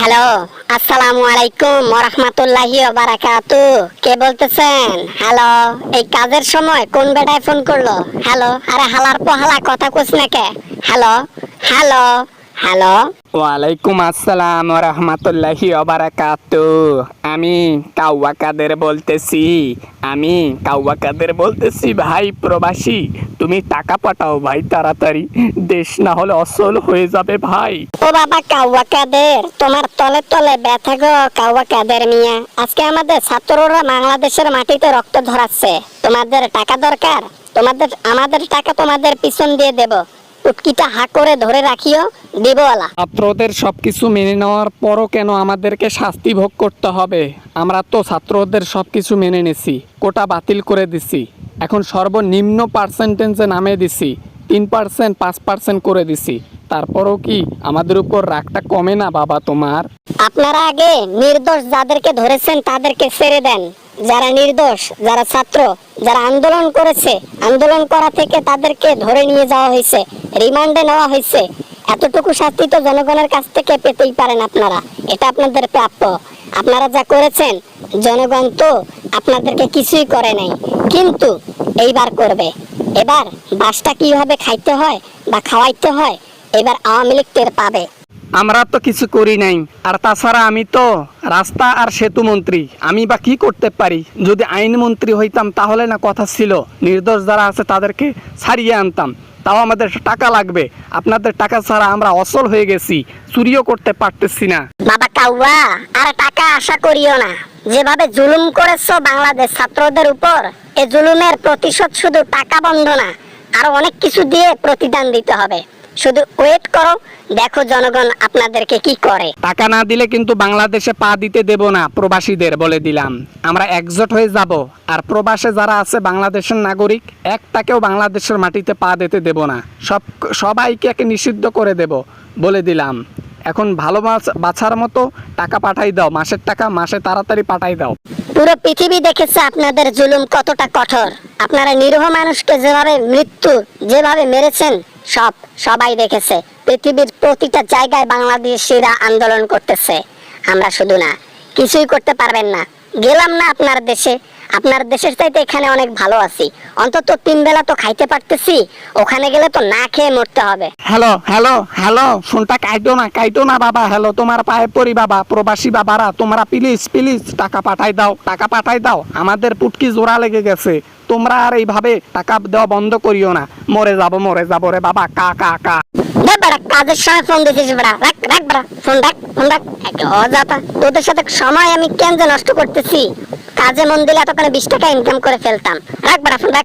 Hello, আসসালামু আলাইকুম ওয়া রাহমাতুল্লাহি ওয়া বারাকাতুহু। কে বলতেছেন? হ্যালো, এই কাজের সময় কোন বেটায় ফোন করলো? হ্যালো, আরে হালার পোহালা কথা কইছ না কে? Hello hello hello. ওয়ালাইকুম আসসালাম ওয়া রাহমাতুল্লাহি ওয়া বারাকাতুহু। আমি কাউয়া কাদের বলতেছি ভাই প্রবাসী। তুমি টাকা পাঠাও ভাই তাড়াতাড়ি, দেশ না হলে অচল হয়ে যাবে ভাই। ও বাবা কাউয়া কাদের, তোমার তলে তলে ব্যথা গো কাউয়া কাদের মিয়া। আজকে আমাদের ছাত্ররা বাংলাদেশের মাটিতে রক্ত ঝরাচ্ছে, তোমাদের টাকা দরকার? আমাদের টাকা তোমাদের পিছন দিয়ে দেব। উটকিটা হা করে ধরে রাখিও, দিবওয়ালা। ছাত্রদের সবকিছু মেনে নেওয়ার পরও কেন আমাদেরকে শাস্তি ভোগ করতে হবে? আমরা তো ছাত্রদের সবকিছু মেনে নিছি, কোটা বাতিল করে দিছি, এখন সর্বনিম্ন পার্সেন্টেজে নামে দিছি, 3% 5% করে দিছি। তারপরও কি আমাদের উপর রাগটা কমে না বাবা তোমার? আপনারা আগে নির্দোষ যাদেরকে ধরেছেন তাদেরকে ছেড়ে দেন। যারা নির্দোষ, যারা ছাত্র, যারা আন্দোলন করেছে, আন্দোলন করা থেকে তাদেরকে ধরে নিয়ে যাওয়া হয়েছে, রিমান্ডে নেওয়া হয়েছে। এতটুকু শাস্তি তো জনগণের কাছ থেকে পেতেই পারেন আপনারা, এটা আপনাদের প্রাপ্য। আপনারা যা করেছেন জনগণ তো আপনাদেরকে কিছুই করে নাই, কিন্তু এইবার করবে। এবার বাসটা কিভাবে খাইতে হয় বা খাওয়াইতে হয় এবার আওয়ামী লীগ টের পাবে। আমরা তো কিছু করি নাই, আর তাছাড়া আমি তো রাস্তা আর সেতু মন্ত্রী, আমি বা কি করতে পারি? যদি আইন মন্ত্রী হইতাম তাহলে না কথা ছিল, নির্দোষ যারা আছে তাদেরকে ছাড়িয়ে আনতাম। তাও আমাদের টাকা লাগবে, আপনাদের টাকা ছাড়া আমরা অচল হয়ে গেছি, চুরিও করতে পারতেছি না। বাবা কাউয়া, আর টাকা আশা করিও না। যেভাবে জুলুম করেছো বাংলাদেশ ছাত্রদের উপর, এই জুলুমের প্রতিশোধ শুধু টাকা বন্ধ না, আরো অনেক কিছু দিয়ে প্রতিদান দিতে হবে। শুধু ওয়েট করো, দেখো জনগণ আপনাদেরকে কি করে। টাকা না দিলে কিন্তু বাংলাদেশে পা দিতে দেব না প্রবাসীদের, বলে দিলাম। আমরা একজোট হয়ে যাব, আর প্রবাসে যারা আছে বাংলাদেশের নাগরিক, একটাকেও বাংলাদেশের মাটিতে পা দিতে দেব না। সবাইকে একে নিষিদ্ধ করে দেব, বলে দিলাম। এখন ভালো বাছার মতো টাকা পাঠাই দাও, মাসের টাকা মাসে তাড়াতাড়ি পাঠাই দাও। পুরো পৃথিবী দেখেছে আপনাদের জুলুম কতটা কঠোর। আপনারা নিরীহ মানুষকে যেভাবে মেরেছেন সবাই দেখেছে। পৃথিবীর প্রতিটা জায়গায় বাংলাদেশিরা আন্দোলন করতেছে। আমরা শুধু না, কিছুই করতে পারবেন না। গেলাম না আপনার দেশে, আপনার দেশের চাইতে এখানে অনেক ভালো আছি, অন্তত 3 বেলা তো খাইতে পারতেছি। ওখানে গেলে তো না খেয়ে মরতে হবে। হ্যালো হ্যালো হ্যালো, ফোনটা কাইটো না বাবা। হ্যালো, তোমার পায়ে পড়ি বাবা, প্রবাসী বাবারা, তোমরা প্লিজ টাকা পাঠাই দাও। আমাদের পুটকি জোড়া লেগে গেছে। তোমরা আর এইভাবে টাকা দেওয়া বন্ধ করিও না। মরে যাবো রে বাবা, কা কা কা। কাজের সময় ফোন দিতেছিস বেড়া, রাখ বেড়া, ফোন রাখ। অযথা তোদের সাথে সময় আমি কেন যে নষ্ট করতেছি? কাজে মন দিলে এতক্ষণে 20 টাকা ইনকাম করে ফেলতাম। রাখ বেড়া, ফোন রাখ।